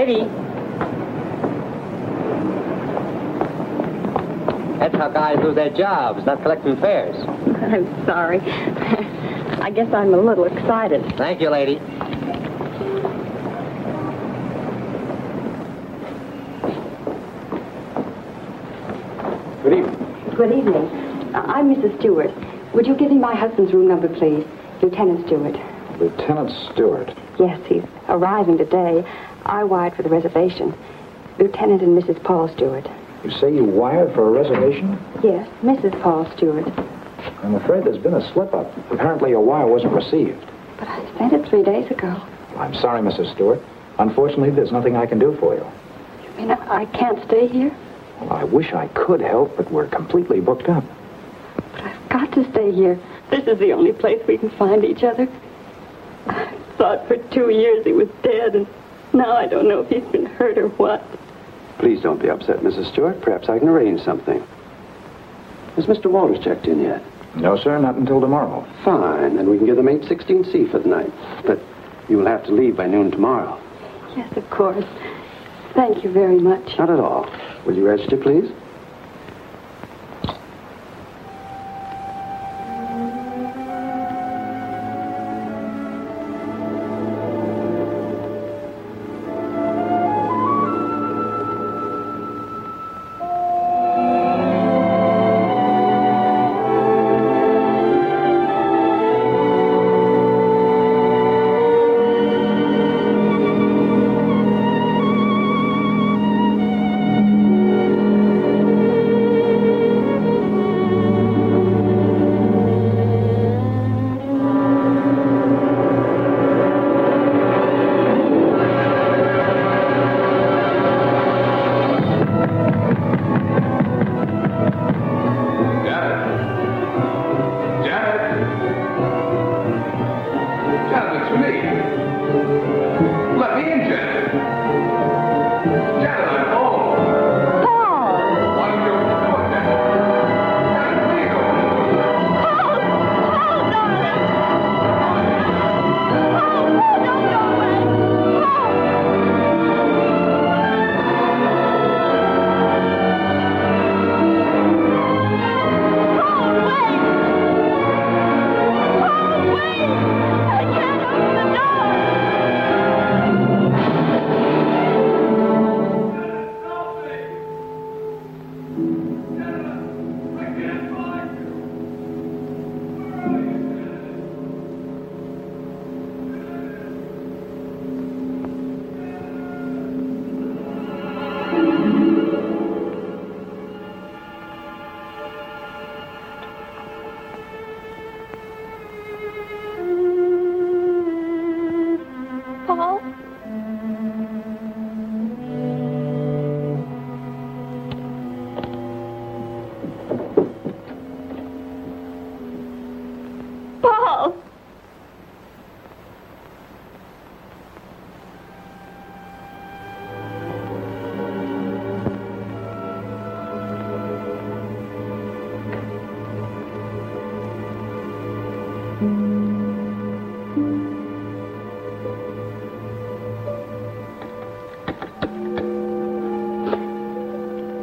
Lady. That's how guys lose their jobs, not collecting fares. I'm sorry. I guess I'm a little excited. Thank you, lady. Good evening. Good evening. I'm Mrs. Stewart. Would you give me my husband's room number, please? Lieutenant Stewart. Lieutenant Stewart. Yes, he's arriving today. I wired for the reservation. Lieutenant and Mrs. Paul Stewart. You say you wired for a reservation? Yes, Mrs. Paul Stewart. I'm afraid there's been a slip-up. Apparently your wire wasn't received. But I sent it 3 days ago. I'm sorry, Mrs. Stewart. Unfortunately, there's nothing I can do for you. You mean I can't stay here? Well, I wish I could help, but we're completely booked up. But I've got to stay here. This is the only place we can find each other. I thought for 2 years he was dead, and now I don't know if he's been hurt or what. Please don't be upset, Mrs. Stewart. Perhaps I can arrange something. Has Mr. Walters checked in yet? No, sir, not until tomorrow. Fine, then we can give them 816C for the night. But you will have to leave by noon tomorrow. Yes, of course. Thank you very much. Not at all. Will you register, please?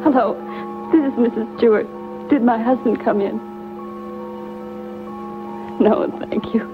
Hello, this is Mrs. Stewart. Did my husband come in? No, thank you.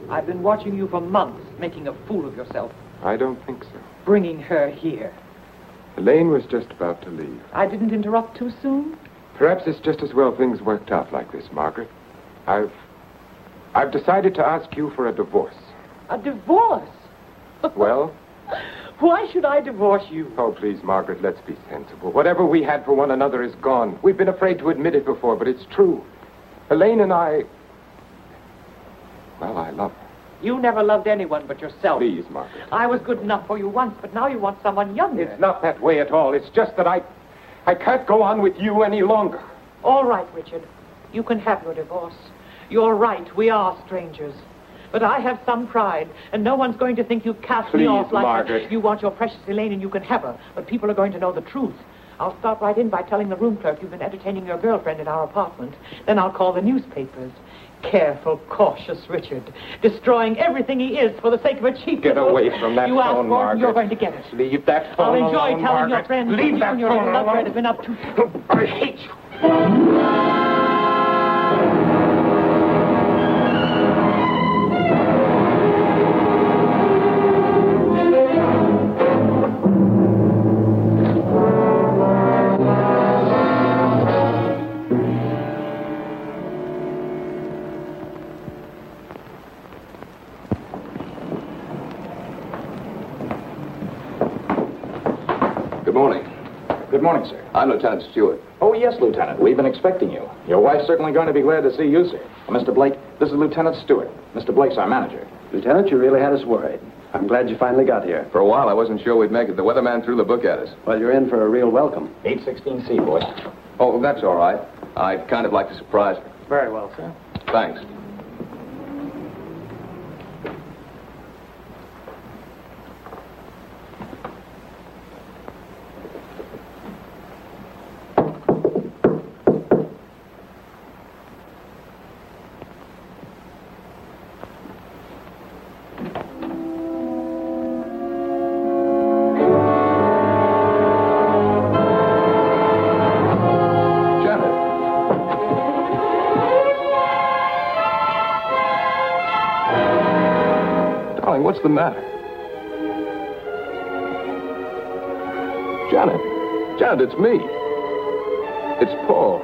I've been watching you for months, making a fool of yourself. I don't think so. Bringing her here. Elaine was just about to leave. I didn't interrupt too soon? Perhaps it's just as well things worked out like this, Margaret. I've decided to ask you for a divorce. A divorce? Well? Why should I divorce you? Oh, please, Margaret, let's be sensible. Whatever we had for one another is gone. We've been afraid to admit it before, but it's true. Elaine and I... Well, I love her. You never loved anyone but yourself. Please, Margaret. I was good enough for you once, but now you want someone younger. It's not that way at all. It's just that I can't go on with you any longer. All right, Richard. You can have your divorce. You're right. We are strangers. But I have some pride, and no one's going to think you've cast me off like Margaret. that. You want your precious Elaine, and you can have her. But people are going to know the truth. I'll start right in by telling the room clerk you've been entertaining your girlfriend in our apartment. Then I'll call the newspapers. Careful, cautious Richard. Destroying everything he is for the sake of a cheap... Get away from that you asked phone, for it, Margaret. and you're going to get it. Leave that phone I'll enjoy alone, telling Margaret. your friends Leave you that and your phone little lovebird alone. have been up to... I hate you. Good morning. Good morning, sir. I'm Lieutenant Stewart. Oh, yes, Lieutenant. We've been expecting you. Your wife's certainly going to be glad to see you, sir. Mr. Blake, this is Lieutenant Stewart. Mr. Blake's our manager. Lieutenant, you really had us worried. I'm glad you finally got here. For a while, I wasn't sure we'd make it. The weatherman threw the book at us. Well, you're in for a real welcome. 816C, boy. Oh, that's all right. I'd kind of like to surprise her. Very well, sir. Thanks. What's the matter? Janet. Janet, it's me. It's Paul.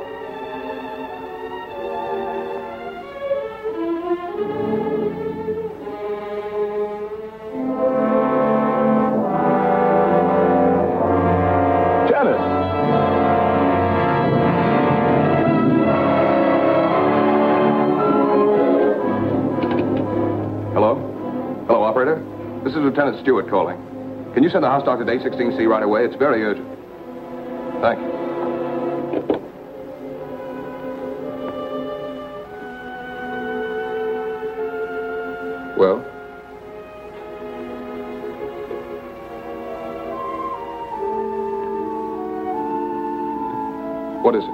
Janet. Hello? Hello, operator. This is Lieutenant Stewart calling. Can you send the house doctor to 816C right away? It's very urgent. Thank you. Well? What is it?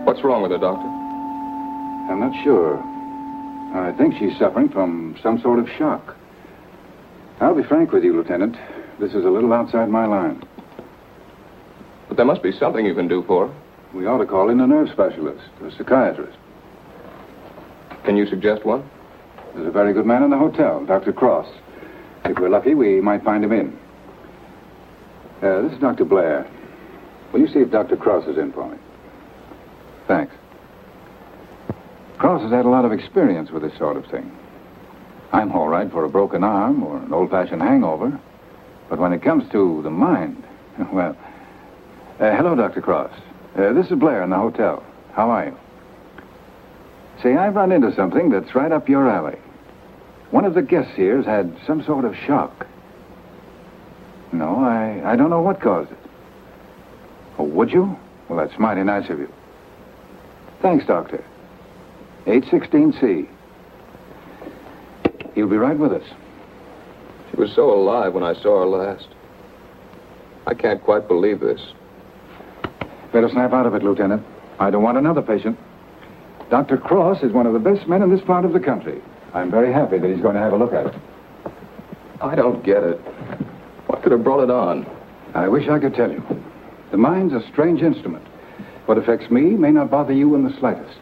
What's wrong with her, Doctor? I'm not sure. I think she's suffering from some sort of shock. I'll be frank with you, Lieutenant. This is a little outside my line. But there must be something you can do for her. We ought to call in a nerve specialist, a psychiatrist. Can you suggest one? There's a very good man in the hotel, Dr. Cross. If we're lucky, we might find him in. This is Dr. Blair. Will you see if Dr. Cross is in for me? Thanks. Cross has had a lot of experience with this sort of thing. I'm all right for a broken arm or an old-fashioned hangover. But when it comes to the mind, well... hello, Dr. Cross. This is Blair in the hotel. How are you? See, I've run into something that's right up your alley. One of the guests here's had some sort of shock. No, I don't know what caused it. Oh, would you? Well, that's mighty nice of you. Thanks, Doctor. 816C. He'll be right with us. She was so alive when I saw her last. I can't quite believe this. Better snap out of it, Lieutenant. I don't want another patient. Dr. Cross is one of the best men in this part of the country. I'm very happy that he's going to have a look at it. I don't get it. What could have brought it on? I wish I could tell you. The mind's a strange instrument. What affects me may not bother you in the slightest.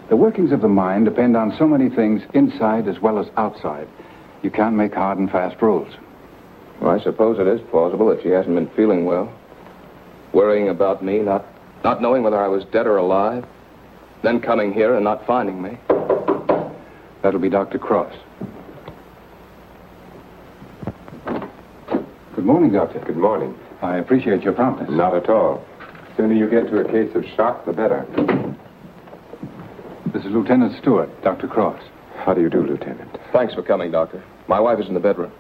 The workings of the mind depend on so many things inside as well as outside. You can't make hard and fast rules. Well, I suppose it is plausible that she hasn't been feeling well. Worrying about me, not knowing whether I was dead or alive. Then coming here and not finding me. That'll be Dr. Cross. Good morning, Doctor. Good morning. I appreciate your promptness. Not at all. The sooner you get to a case of shock, the better. This is Lieutenant Stewart, Dr. Cross. How do you do, Lieutenant? Thanks for coming, Doctor. My wife is in the bedroom.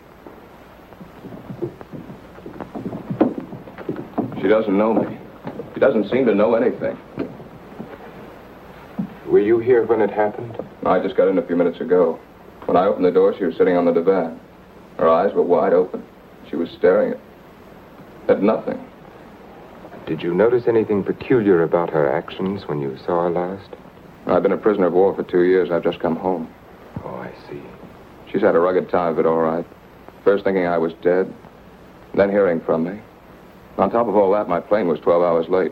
She doesn't know me. She doesn't seem to know anything. Were you here when it happened? I just got in a few minutes ago. When I opened the door, she was sitting on the divan. Her eyes were wide open. She was staring at nothing. Did you notice anything peculiar about her actions when you saw her last? I've been a prisoner of war for 2 years. I've just come home. Oh, I see. She's had a rugged time of it, all right. First thinking I was dead, then hearing from me. On top of all that, my plane was 12 hours late.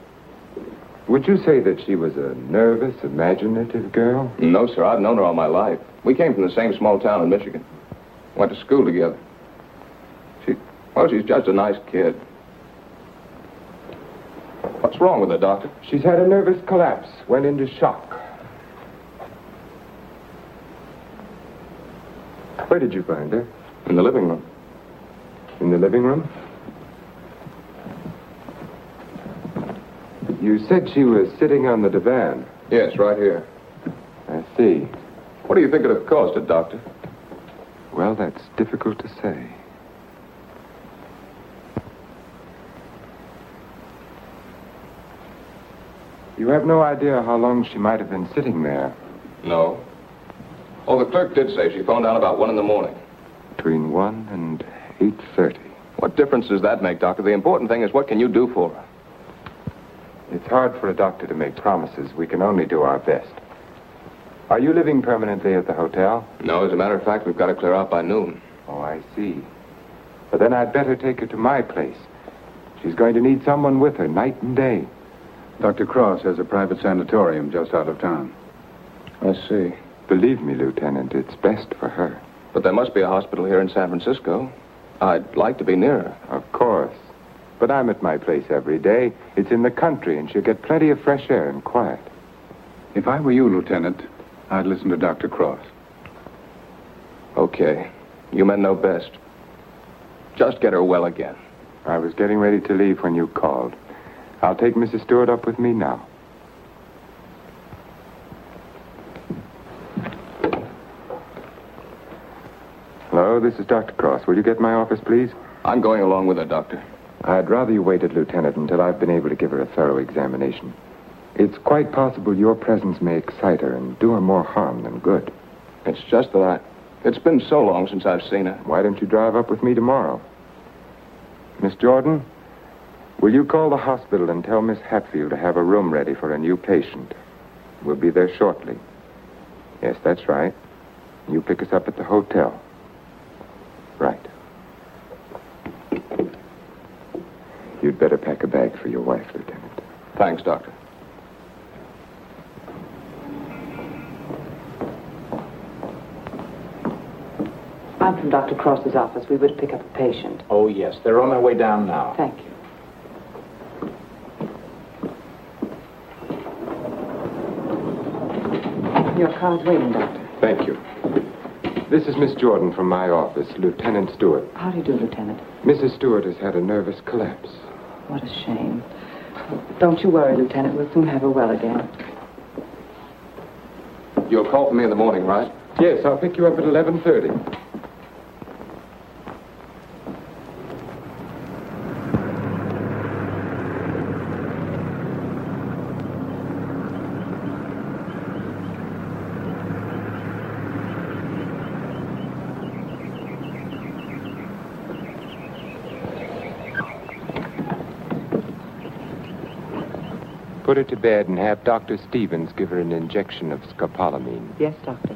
Would you say that she was a nervous, imaginative girl? No, sir. I've known her all my life. We came from the same small town in Michigan. Went to school together. She's just a nice kid. What's wrong with her, Doctor? She's had a nervous collapse, went into shock. Where did you find her? In the living room. In the living room? You said she was sitting on the divan. Yes, right here. I see. What do you think could have caused it, Doctor? Well, that's difficult to say. You have no idea how long she might have been sitting there. No. Oh, the clerk did say she phoned down about 1 in the morning. Between 1 and 8:30. What difference does that make, Doctor? The important thing is what can you do for her? It's hard for a doctor to make promises. We can only do our best. Are you living permanently at the hotel? No, as a matter of fact, we've got to clear out by noon. Oh, I see. But then I'd better take her to my place. She's going to need someone with her night and day. Dr. Cross has a private sanatorium just out of town. I see. Believe me, Lieutenant, it's best for her. But there must be a hospital here in San Francisco. I'd like to be near her. Of course. But I'm at my place every day. It's in the country, and she'll get plenty of fresh air and quiet. If I were you, Lieutenant, I'd listen to Dr. Cross. Okay. You men know best. Just get her well again. I was getting ready to leave when you called. I'll take Mrs. Stewart up with me now. Hello, this is Dr. Cross. Will you get my office, please? I'm going along with her, Doctor. I'd rather you waited, Lieutenant, until I've been able to give her a thorough examination. It's quite possible your presence may excite her and do her more harm than good. It's just that it's been so long since I've seen her. Why don't you drive up with me tomorrow? Miss Jordan, will you call the hospital and tell Miss Hatfield to have a room ready for a new patient? We'll be there shortly. Yes, that's right. You pick us up at the hotel. Right. You'd better pack a bag for your wife, Lieutenant. Thanks, Doctor. I'm from Dr. Cross's office. We were to pick up a patient. Oh, yes. They're on their way down now. Thank you. Your car's waiting, Doctor. Thank you. This is Miss Jordan from my office, Lieutenant Stewart. How do you do, Lieutenant? Mrs. Stewart has had a nervous collapse. What a shame. Don't you worry, Lieutenant. We'll soon have her well again. You'll call for me in the morning, right? Yes, I'll pick you up at 11:30. Put her to bed and have Dr. Stevens give her an injection of scopolamine. Yes, Doctor.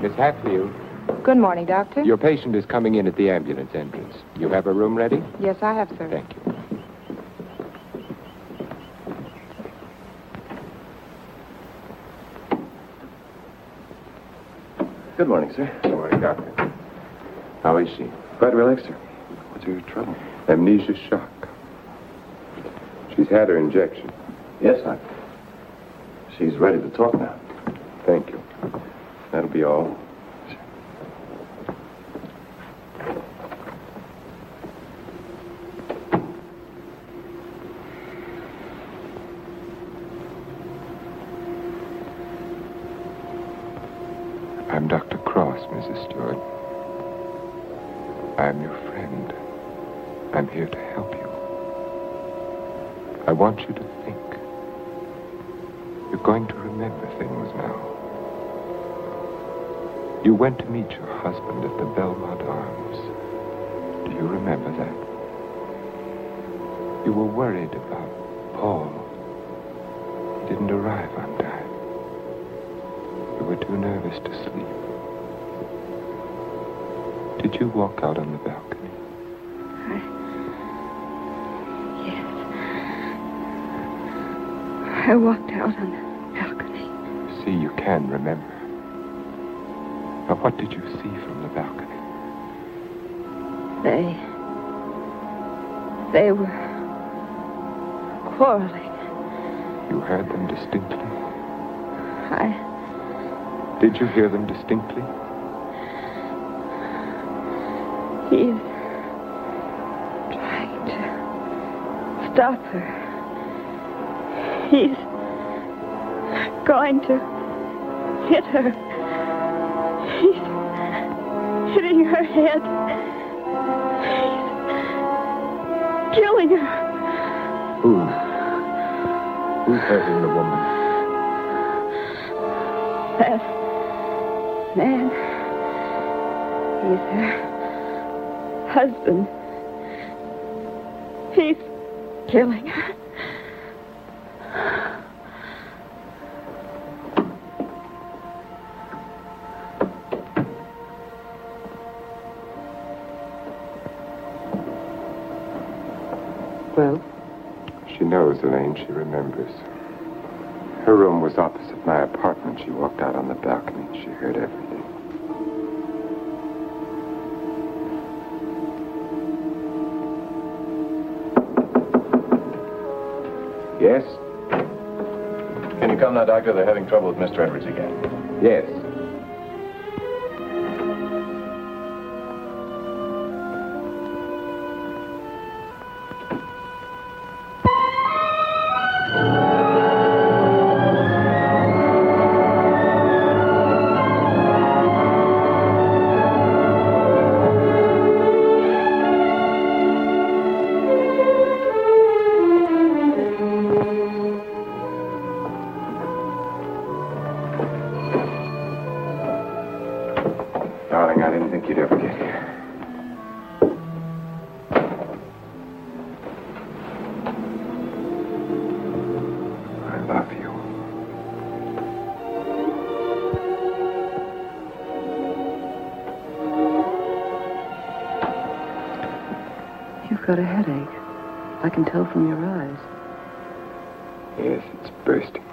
Miss Hatfield, Good morning, Doctor. your patient is coming in at the ambulance entrance. You have a room ready? Yes, I have, sir. Thank you. Good morning, sir. Good morning, Doctor. How is she? Quite relaxed, sir. What's her trouble? Amnesia shock. She's had her injection. Yes, doctor. She's ready to talk now. Thank you. That'll be all. I'm Dr. Cross, Mrs. Stewart. I'm your friend. I'm here to help you. I want you to think. You're going to remember things now. You went to meet your husband at the Belmont Arms. Do you remember that? You were worried about Paul. He didn't arrive on time. You were too nervous to sleep. Did you walk out on the balcony? Yes. I walked out on the balcony. See, you can remember. Now, what did you see from the balcony? They were quarreling. You heard them distinctly? I... Did you hear them distinctly? He's trying to stop her. He's going to hit her. He's hitting her head. He's killing her. Who? Who's hurting the woman? That man. He's her husband. He's killing her. Well? She knows, Elaine. She remembers. Her room was opposite my apartment. She walked out on the balcony. She heard everything. Yes? Can you come now, Doctor? They're having trouble with Mr. Edwards again. Yes. Darling, I didn't think you'd ever get here. I love you. You've got a headache. I can tell from your eyes. Yes, it's bursting.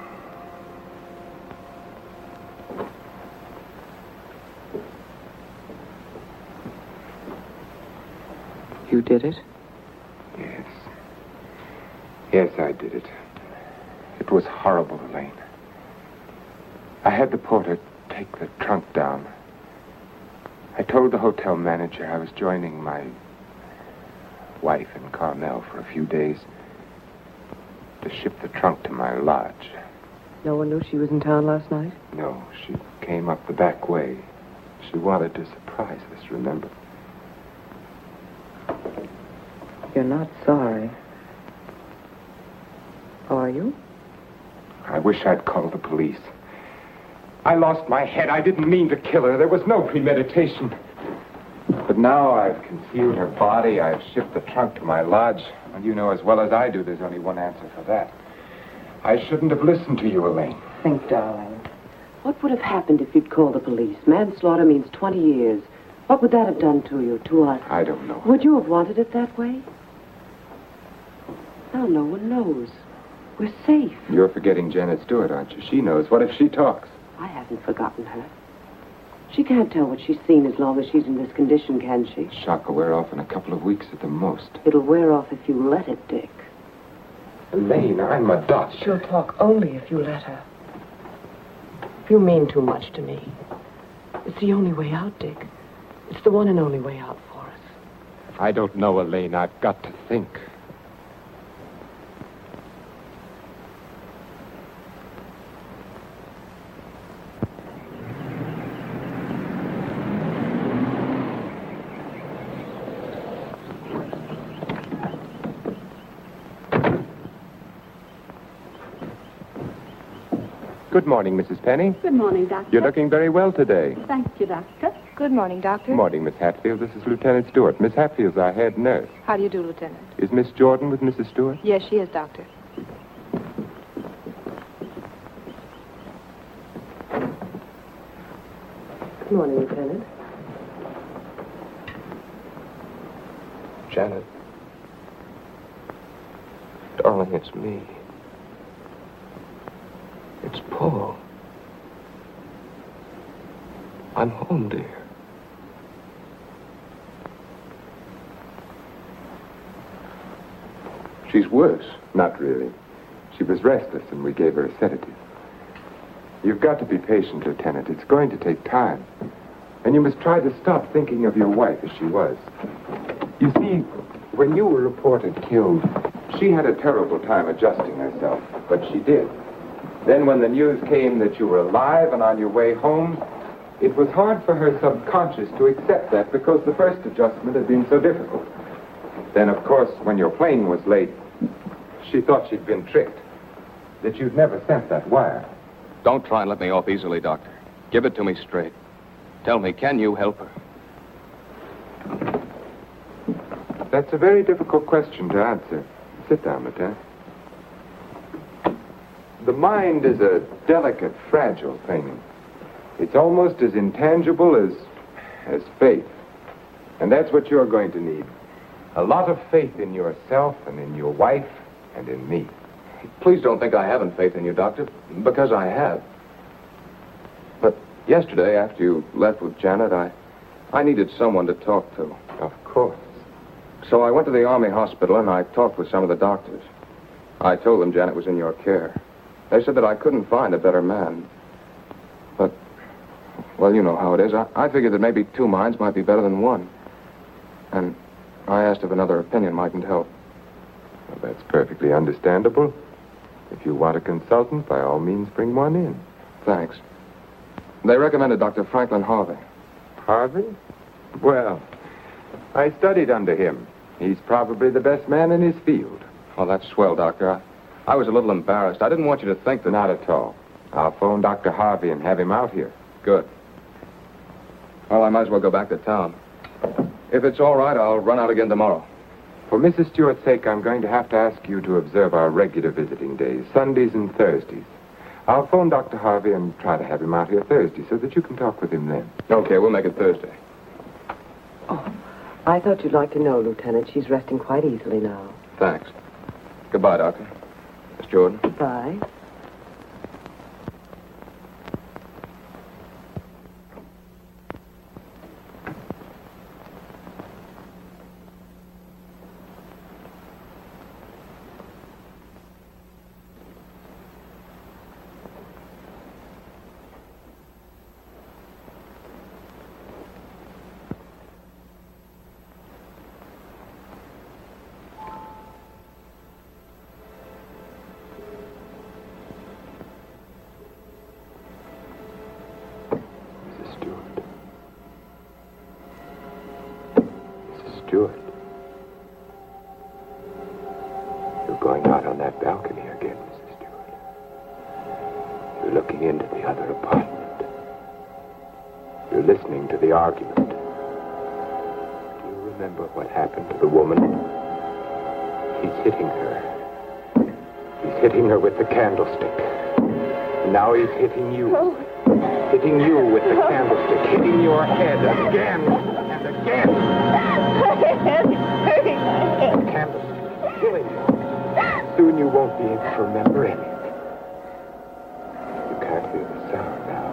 You did it? Yes. Yes, I did it. It was horrible, Elaine. I had the porter take the trunk down. I told the hotel manager I was joining my wife in Carmel for a few days to ship the trunk to my lodge. No one knew she was in town last night? No, she came up the back way. She wanted to surprise us, remember? You're not sorry. Are you? I wish I'd called the police. I lost my head. I didn't mean to kill her. There was no premeditation. But now I've concealed her body. I've shipped the trunk to my lodge. And you know as well as I do there's only one answer for that. I shouldn't have listened to you, Elaine. Think, darling. What would have happened if you'd called the police? Manslaughter means 20 years. What would that have done to you, to us? I don't know. Would you have wanted it that way? Now no one knows. We're safe. You're forgetting Janet Stewart, aren't you? She knows. What if she talks? I haven't forgotten her. She can't tell what she's seen as long as she's in this condition, can she? Shock will wear off in a couple of weeks at the most. It'll wear off if you let it, Dick. Elaine, I'm a doctor. She'll talk only if you let her. You mean too much to me. It's the only way out, Dick. It's the one and only way out for us. I don't know, Elaine. I've got to think. Good morning, Mrs. Penny. Good morning, Doctor. You're looking very well today. Thank you, Doctor. Good morning, Doctor. Good morning, Miss Hatfield. This is Lieutenant Stewart. Miss Hatfield's our head nurse. How do you do, Lieutenant? Is Miss Jordan with Mrs. Stewart? Yes, she is, Doctor. Good morning, Lieutenant. Janet. Darling, it's me. It's Paul. I'm home, dear. She's worse. Not really. She was restless, and we gave her a sedative. You've got to be patient, Lieutenant. It's going to take time. And you must try to stop thinking of your wife as she was. You see, when you were reported killed, she had a terrible time adjusting herself, but she did. Then when the news came that you were alive and on your way home, it was hard for her subconscious to accept that because the first adjustment had been so difficult. Then, of course, when your plane was late, she thought she'd been tricked, that you'd never sent that wire. Don't try and let me off easily, Doctor. Give it to me straight. Tell me, can you help her? That's a very difficult question to answer. Sit down, Lieutenant. The mind is a delicate, fragile thing. It's almost as intangible as faith. And that's what you're going to need. A lot of faith in yourself and in your wife and in me. Please don't think I haven't faith in you, Doctor, because I have. But yesterday, after you left with Janet, I needed someone to talk to. Of course. So I went to the Army hospital and I talked with some of the doctors. I told them Janet was in your care. They said that I couldn't find a better man. But, well, you know how it is. I figured that maybe two minds might be better than one. And I asked if another opinion mightn't help. Well, that's perfectly understandable. If you want a consultant, by all means, bring one in. Thanks. They recommended Dr. Franklin Harvey. Harvey? Well, I studied under him. He's probably the best man in his field. Oh, that's swell, Doctor. I was a little embarrassed. I didn't want you to think that... Not at all. I'll phone Dr. Harvey and have him out here. Good. Well, I might as well go back to town. If it's all right, I'll run out again tomorrow. For Mrs. Stewart's sake, I'm going to have to ask you to observe our regular visiting days, Sundays and Thursdays. I'll phone Dr. Harvey and try to have him out here Thursday so that you can talk with him then. Okay, we'll make it Thursday. Oh, I thought you'd like to know, Lieutenant. She's resting quite easily now. Thanks. Goodbye, Doctor. Miss Jordan. Goodbye. Stewart. You're going out on that balcony again, Mrs. Stewart. You're looking into the other apartment. You're listening to the argument. Do you remember what happened to the woman? He's hitting her. He's hitting her with the candlestick. And now he's hitting you. Hitting you with the candlestick. Hitting your head again and again. The candlestick killing you. Soon you won't be able to remember anything. You can't hear the sound now.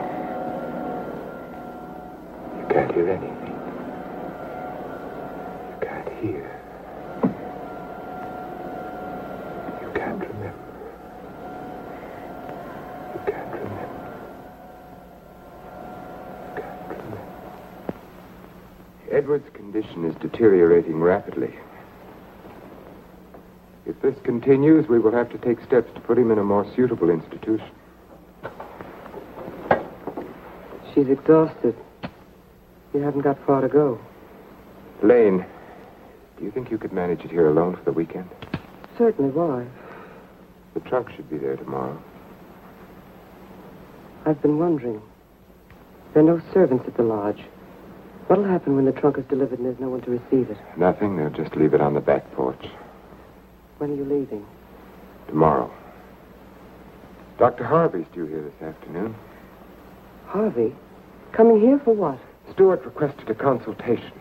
You can't hear anything. You can't hear. You can't remember. You can't remember. You can't remember. Edward's condition is deteriorating rapidly. If this continues, we will have to take steps to put him in a more suitable institution. She's exhausted. You haven't got far to go. Lane, do you think you could manage it here alone for the weekend? Certainly. Why? The trunk should be there tomorrow. I've been wondering. There are no servants at the lodge. What'll happen when the trunk is delivered and there's no one to receive it? Nothing. They'll just leave it on the back porch. When are you leaving? Tomorrow. Dr. Harvey's due here this afternoon. Harvey? Coming here for what? Stewart requested a consultation.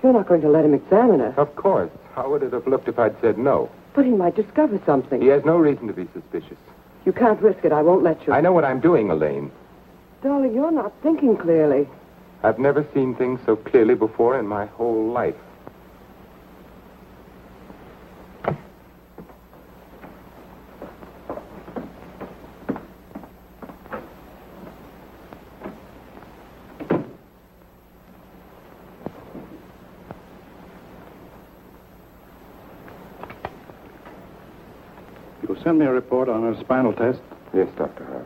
You're not going to let him examine her. Of course. How would it have looked if I'd said no? But he might discover something. He has no reason to be suspicious. You can't risk it. I won't let you. I know what I'm doing, Elaine. Darling, you're not thinking clearly. I've never seen things so clearly before in my whole life. You'll send me a report on her spinal test Yes, Dr. Harvey.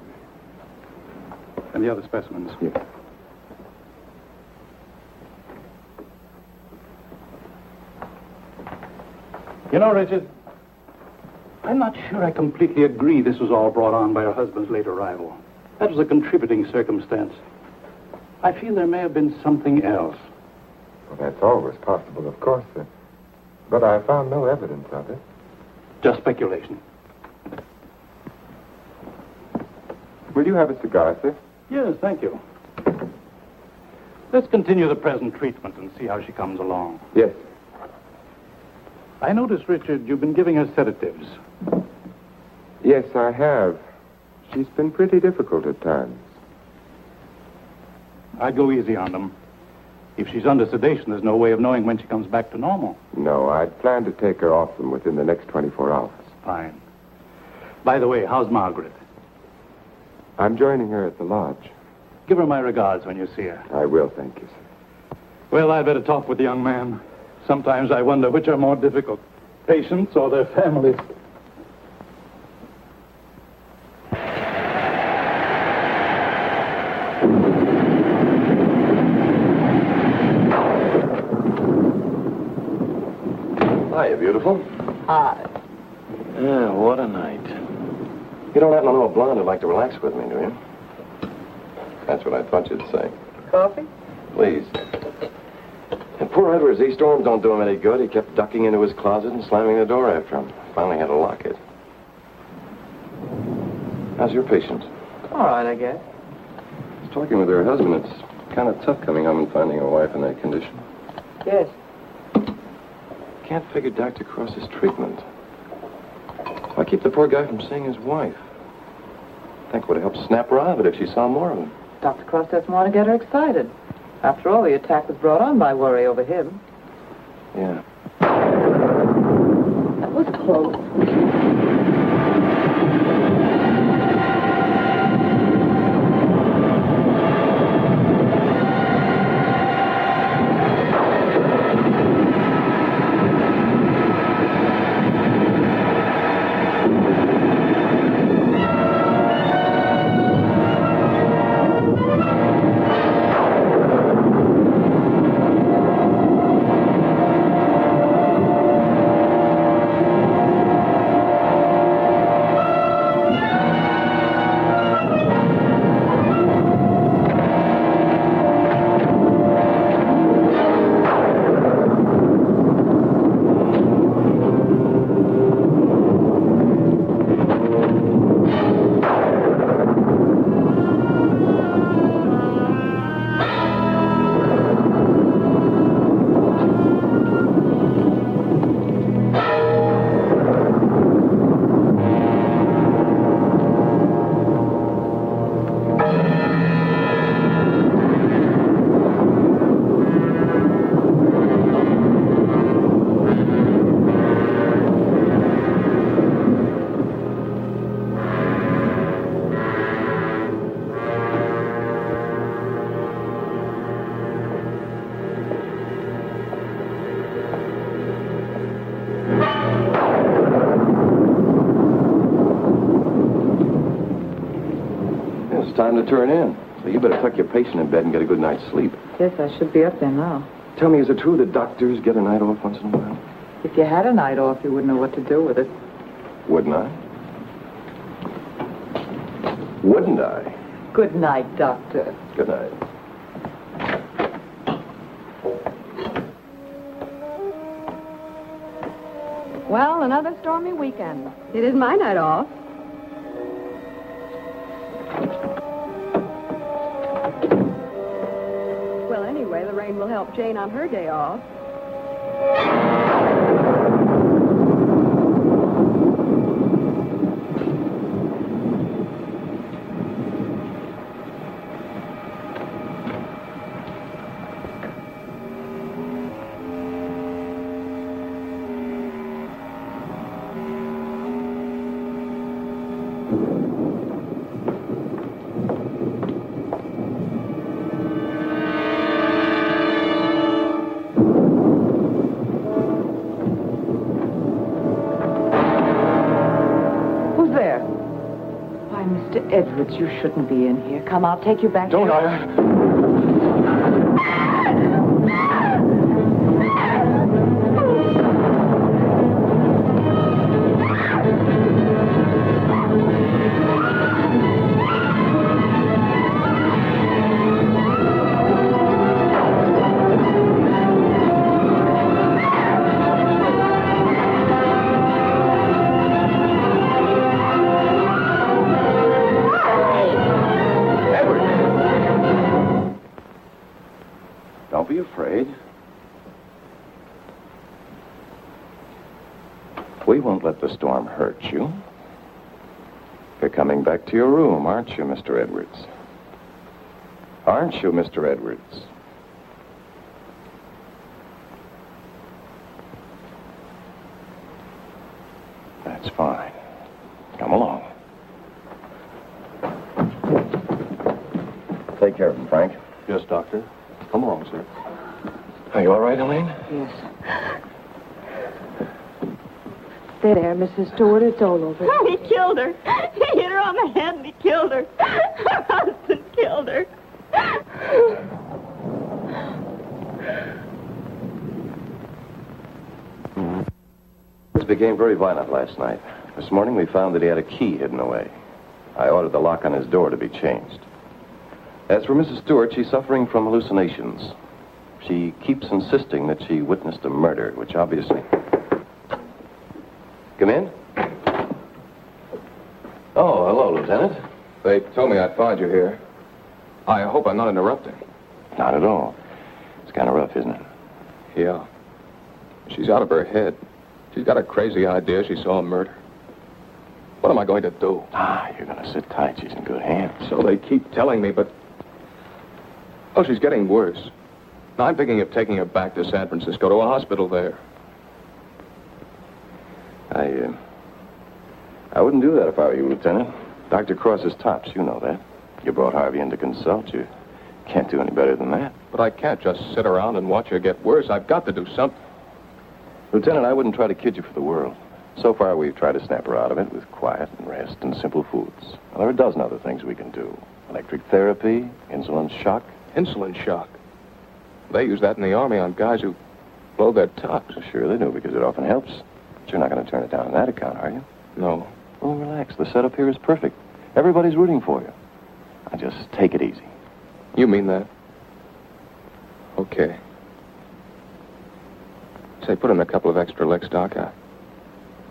and the other specimens. Yes. You know, Richard, I'm not sure I completely agree this was all brought on by her husband's late arrival. That was a contributing circumstance. I feel there may have been something else. Well, that's always possible, of course, sir. But I found no evidence of it. Just speculation. Will you have a cigar, sir? Yes, thank you. Let's continue the present treatment and see how she comes along. Yes. I notice, Richard, you've been giving her sedatives. Yes, I have. She's been pretty difficult at times. I'd go easy on them. If she's under sedation, there's no way of knowing when she comes back to normal. No, I'd planned to take her off them within the next 24 hours. Fine. By the way, how's Margaret? I'm joining her at the lodge. Give her my regards when you see her. I will, thank you, sir. Well, I'd better talk with the young man. Sometimes I wonder which are more difficult, patients or their families. Hiya, beautiful. Hi. Yeah, what a night. You don't happen to know a blonde who'd like to relax with me, do you? That's what I thought you'd say. Coffee? Please. And poor Edward's e-storms don't do him any good. He kept ducking into his closet and slamming the door after him. Finally had to lock it. How's your patient? All right, I guess. I was talking with her husband. It's kind of tough coming home and finding a wife in that condition. Yes. Can't figure Dr. Cross's treatment. Why keep the poor guy from seeing his wife? I think it would have helped snap her out of it if she saw more of him. Dr. Cross doesn't want to get her excited. After all, the attack was brought on by worry over him. Yeah. That was close. time to turn in. So you better tuck your patient in bed and get a good night's sleep. Yes, I should be up there now. Tell me, is it true that doctors get a night off once in a while? If you had a night off, you wouldn't know what to do with it. Wouldn't I? Wouldn't I? Good night, Doctor. Good night. Well, another stormy weekend. It is my night off. Well, anyway, the rain will help Jane on her day off. Who's there? Why, Mr. Edwards, you shouldn't be in here. Come, I'll take you back. Don't I? Don't be afraid. We won't let the storm hurt you. You're coming back to your room, aren't you, Mr. Edwards? Aren't you, Mr. Edwards? That's fine. Come along. Take care of him, Frank. Yes, Doctor. Come along, sir. Are you all right, Elaine? Yes. There, Mrs. Stewart, it's all over. Oh, he killed her. He hit her on the head and he killed her. Her husband killed her. This became very violent last night. This morning we found that he had a key hidden away. I ordered the lock on his door to be changed. As for Mrs. Stewart, she's suffering from hallucinations. She keeps insisting that she witnessed a murder, which obviously... Come in. Oh, hello, Lieutenant. They told me I'd find you here. I hope I'm not interrupting. Not at all. It's kind of rough, isn't it? Yeah. She's out of her head. She's got a crazy idea she saw a murder. What am I going to do? You're going to sit tight. She's in good hands. So they keep telling me, but... Oh, she's getting worse. Now, I'm thinking of taking her back to San Francisco, to a hospital there. I wouldn't do that if I were you, Lieutenant. Dr. Cross is tops, you know that. You brought Harvey in to consult you. Can't do any better than that. But I can't just sit around and watch her get worse. I've got to do something. Lieutenant, I wouldn't try to kid you for the world. So far, we've tried to snap her out of it with quiet and rest and simple foods. Well, there are a dozen other things we can do. Electric therapy, insulin shock. Insulin shock. They use that in the Army on guys who blow their tops. Sure they do, because it often helps. But you're not going to turn it down on that account, are you? No. Well, relax. The setup here is perfect. Everybody's rooting for you. Now, just take it easy. You mean that? Okay. Say, put in a couple of extra licks, Doc.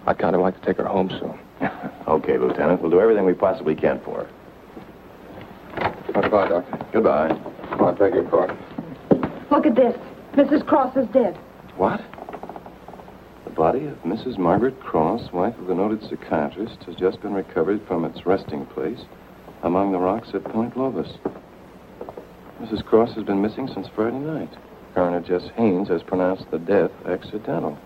I'd kind of like to take her home soon. Okay, Lieutenant. We'll do everything we possibly can for her. Goodbye, Doctor. Goodbye. Come on, take your car. Look at this. Mrs. Cross is dead. What? The body of Mrs. Margaret Cross, wife of the noted psychiatrist, has just been recovered from its resting place among the rocks at Point Lobos. Mrs. Cross has been missing since Friday night. Coroner Jess Haynes has pronounced the death accidental.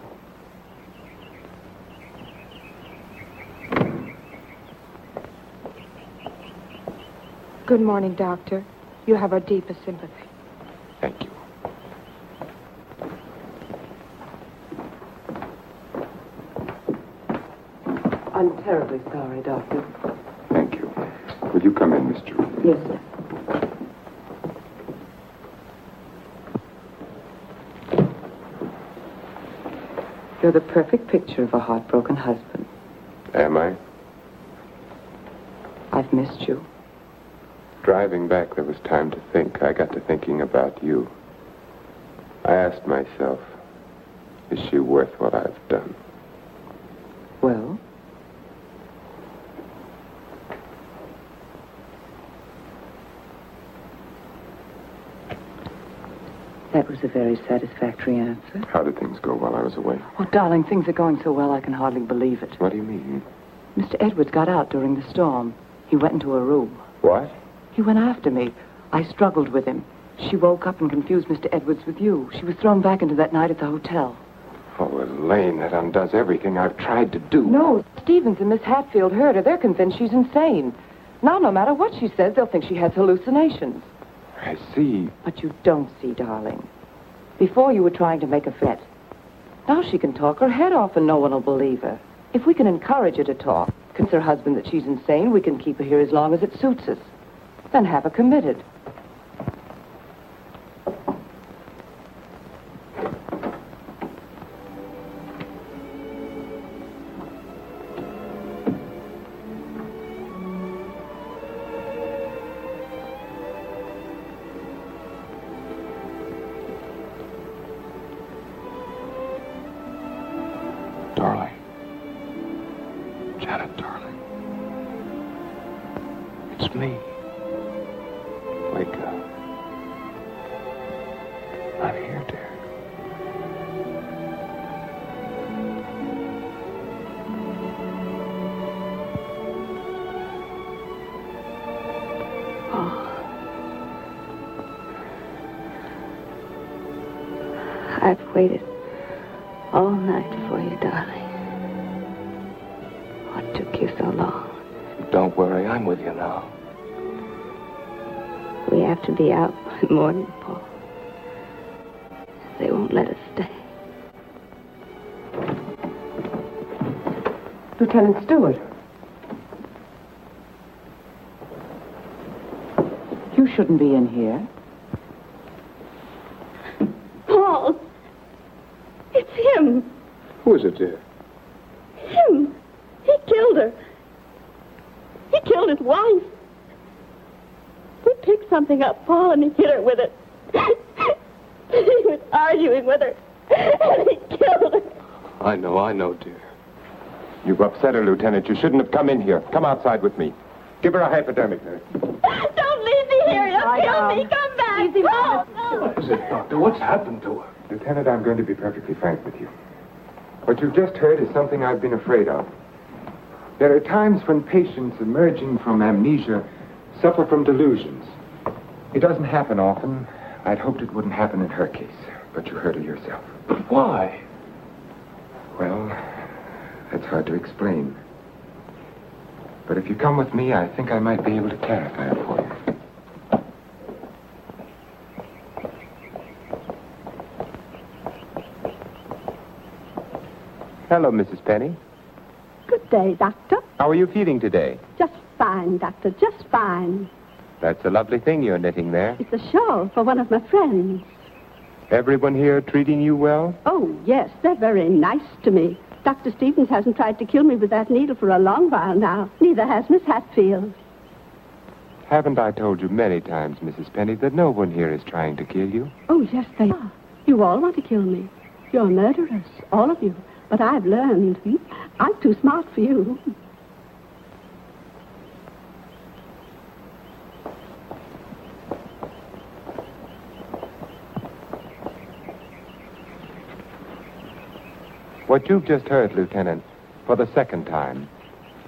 Good morning, Doctor. You have our deepest sympathy. Thank you. I'm terribly sorry, Doctor. Thank you. Will you come in, Miss Stewart? Yes, sir. You're the perfect picture of a heartbroken husband. Am I? I've missed you. Driving back, there was time to think. I got to thinking about you. I asked myself, is she worth what I've done? Well? That was a very satisfactory answer. How did things go while I was away? Oh, darling, things are going so well I can hardly believe it. What do you mean? Mr. Edwards got out during the storm. He went into a room. What? He went after me. I struggled with him. She woke up and confused Mr. Edwards with you. She was thrown back into that night at the hotel. Oh, Elaine, that undoes everything I've tried to do. No, Stevens and Miss Hatfield heard her. They're convinced she's insane. Now, no matter what she says, they'll think she has hallucinations. I see. But you don't see, darling. Before you were trying to make a threat. Now she can talk her head off and no one will believe her. If we can encourage her to talk, convince her husband that she's insane, we can keep her here as long as it suits us. Then have her committed. Darling. Janet, darling. It's me. Wake up. I'm here, dear. I've waited all night for you, darling. What took you so long? Don't worry, I'm with you now. We have to be out by morning, Paul. They won't let us stay. Lieutenant Stewart. You shouldn't be in here. Paul! It's him! Who is it, dear? Him! He killed her. He killed his wife. We picked something up, Paul, and he hit her with it. He was arguing with her, and he killed her. I know, dear. You've upset her, Lieutenant. You shouldn't have come in here. Come outside with me. Give her a hypodermic, nurse. Don't leave me here. You'll kill me. Come back. Paul, no. What is it, Doctor? What's happened to her? Lieutenant, I'm going to be perfectly frank with you. What you've just heard is something I've been afraid of. There are times when patients emerging from amnesia suffer from delusions. It doesn't happen often. I'd hoped it wouldn't happen in her case, but you heard her yourself. But why? Well, that's hard to explain. But if you come with me, I think I might be able to clarify it for you. Hello, Mrs. Penny. Good day, Doctor. How are you feeling today? Just fine, Doctor. Just fine. That's a lovely thing you're knitting there. It's a shawl for one of my friends. Everyone here treating you well? Oh, yes. They're very nice to me. Dr. Stevens hasn't tried to kill me with that needle for a long while now. Neither has Miss Hatfield. Haven't I told you many times, Mrs. Penny, that no one here is trying to kill you? Oh, yes, they are. You all want to kill me. You're murderers, all of you. But I've learned. I'm too smart for you. What you've just heard, Lieutenant, for the second time,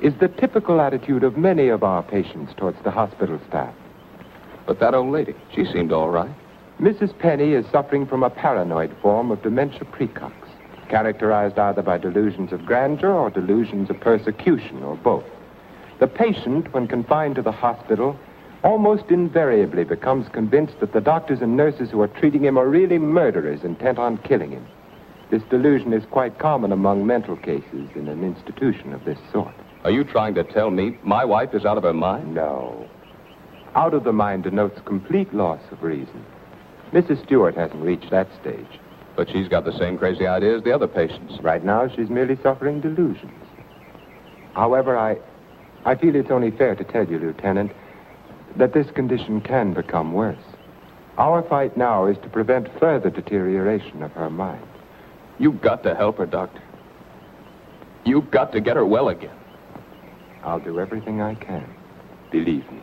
is the typical attitude of many of our patients towards the hospital staff. But that old lady, she seemed all right. Mrs. Penny is suffering from a paranoid form of dementia precox, characterized either by delusions of grandeur or delusions of persecution, or both. The patient, when confined to the hospital, almost invariably becomes convinced that the doctors and nurses who are treating him are really murderers intent on killing him. This delusion is quite common among mental cases in an institution of this sort. Are you trying to tell me my wife is out of her mind? No. Out of the mind denotes complete loss of reason. Mrs. Stewart hasn't reached that stage. But she's got the same crazy idea as the other patients. Right now, she's merely suffering delusions. However, I feel it's only fair to tell you, Lieutenant, that this condition can become worse. Our fight now is to prevent further deterioration of her mind. You've got to help her, Doctor. You've got to get her well again. I'll do everything I can. Believe me.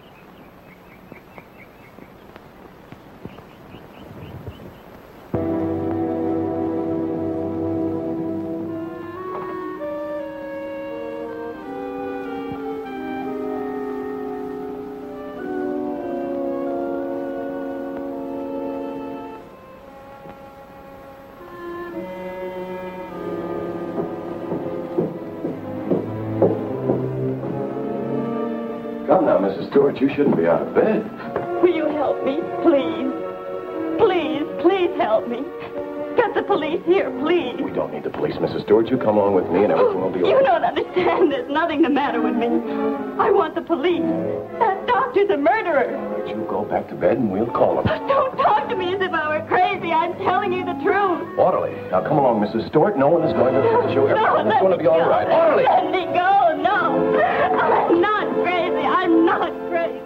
Come now, Mrs. Stewart, you shouldn't be out of bed. Will you help me, please? Please, please help me. Get the police here, please. We don't need the police, Mrs. Stewart. You come along with me and everything will be all You right. don't understand. There's nothing the matter with me. I want the police. That doctor's a murderer. But you go back to bed and we'll call them. Don't talk to me as if I were crazy. I'm telling you the truth. Orderly. Now come along, Mrs. Stewart. No one is going to hurt you. Everything is going to be all right. Orderly! Let me go. No. I'm not crazy. I'm not crazy.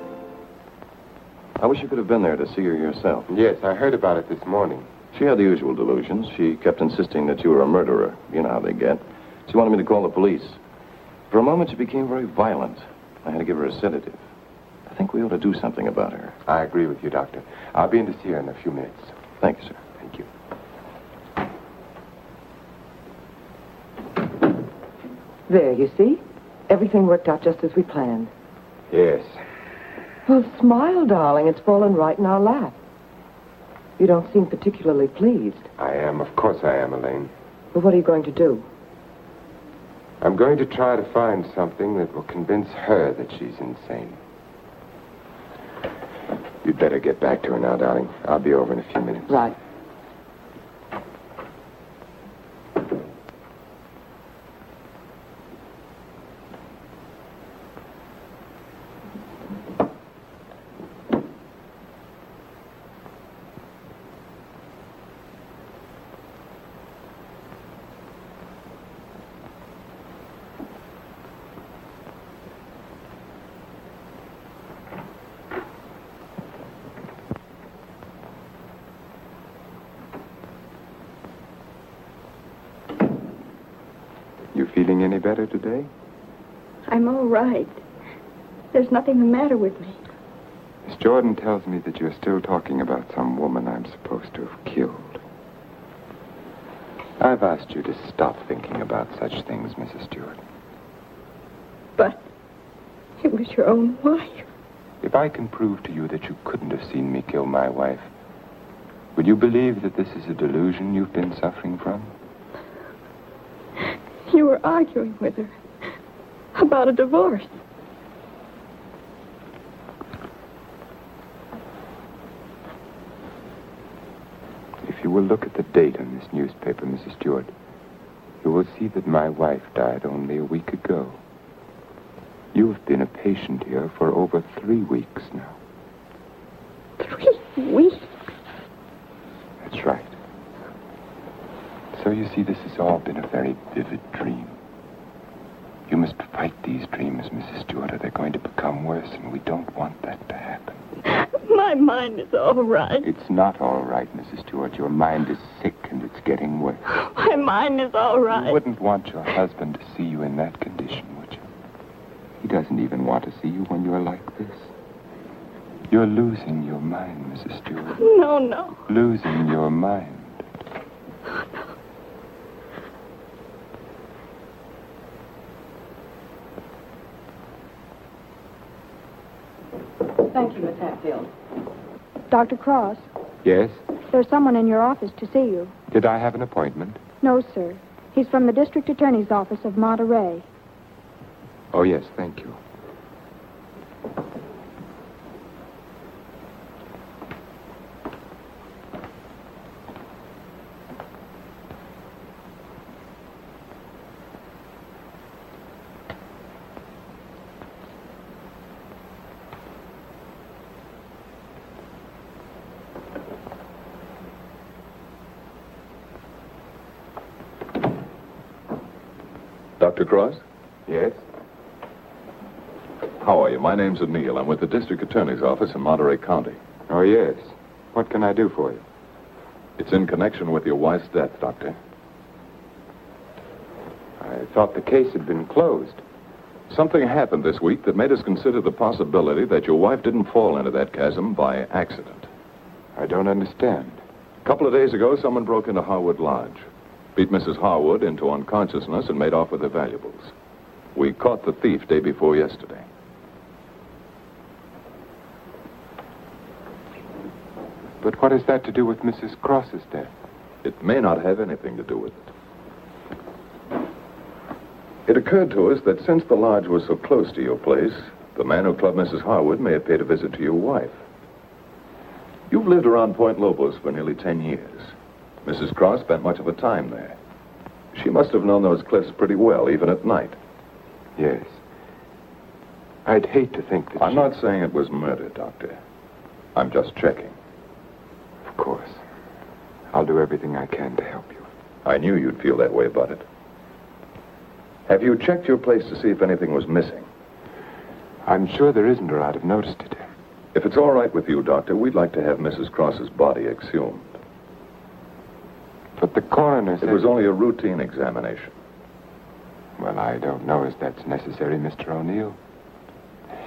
I wish you could have been there to see her yourself. Yes, I heard about it this morning. She had the usual delusions. She kept insisting that you were a murderer. You know how they get. She wanted me to call the police. For a moment, she became very violent. I had to give her a sedative. I think we ought to do something about her. I agree with you, Doctor. I'll be in to see her in a few minutes. Thank you, sir. Thank you. There, you see? Everything worked out just as we planned. Yes. Well, smile, darling. It's fallen right in our lap. You don't seem particularly pleased. I am. Of course I am, Elaine. But what are you going to do? I'm going to try to find something that will convince her that she's insane. You'd better get back to her now, darling. I'll be over in a few minutes. Right. You feeling any better today? I'm all right. There's nothing the matter with me. Miss Jordan tells me that you're still talking about some woman I'm supposed to have killed. I've asked you to stop thinking about such things, Mrs. Stewart. But it was your own wife. If I can prove to you that you couldn't have seen me kill my wife, would you believe that this is a delusion you've been suffering from? You were arguing with her about a divorce. If you will look at the date on this newspaper, Mrs. Stewart, you will see that my wife died only a week ago. You have been a patient here for over 3 weeks now. 3 weeks? That's right. So you see, this has all been a very vivid dream. You must fight these dreams, Mrs. Stewart, or they're going to become worse, and we don't want that to happen. My mind is all right. It's not all right, Mrs. Stewart. Your mind is sick, and it's getting worse. My mind is all right. You wouldn't want your husband to see you in that condition, would you? He doesn't even want to see you when you're like this. You're losing your mind, Mrs. Stewart. No. Losing your mind. Thank you, Miss Hatfield. Dr. Cross, Yes? there's someone in your office to see you. Did I have an appointment? No, sir. He's from the District Attorney's Office of Monterey. Oh, yes, thank you. Dr. Cross? Yes? How are you? My name's O'Neill. I'm with the district attorney's office in Monterey County. Oh, yes. What can I do for you? It's in connection with your wife's death, Doctor. I thought the case had been closed. Something happened this week that made us consider the possibility that your wife didn't fall into that chasm by accident. I don't understand. A couple of days ago, someone broke into Harwood Lodge, beat Mrs. Harwood into unconsciousness, and made off with her valuables. We caught the thief day before yesterday. But what has that to do with Mrs. Cross's death? It may not have anything to do with it. It occurred to us that since the lodge was so close to your place, the man who clubbed Mrs. Harwood may have paid a visit to your wife. You've lived around Point Lobos for nearly 10 years. Mrs. Cross spent much of her time there. She must have known those cliffs pretty well, even at night. Yes. I'd hate to think that I'm not saying it was murder, Doctor. I'm just checking. Of course. I'll do everything I can to help you. I knew you'd feel that way about it. Have you checked your place to see if anything was missing? I'm sure there isn't, or I'd have noticed it. If it's all right with you, Doctor, we'd like to have Mrs. Cross's body exhumed. But the coroner said... It was only a routine examination. Well, I don't know if that's necessary, Mr. O'Neill.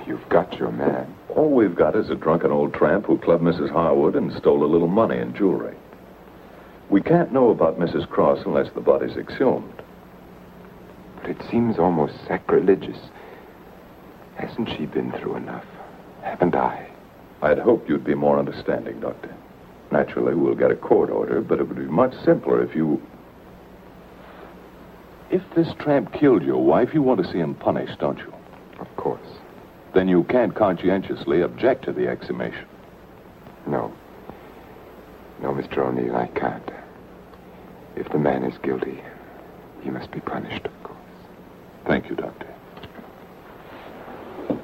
You've got your man. All we've got is a drunken old tramp who clubbed Mrs. Harwood and stole a little money and jewelry. We can't know about Mrs. Cross unless the body's exhumed. But it seems almost sacrilegious. Hasn't she been through enough? Haven't I? I'd hoped you'd be more understanding, Doctor. Naturally, we'll get a court order, but it would be much simpler if you... If this tramp killed your wife, you want to see him punished, don't you? Of course. Then you can't conscientiously object to the exhumation. No. No, Mr. O'Neill, I can't. If the man is guilty, he must be punished, of course. Thank you, Doctor.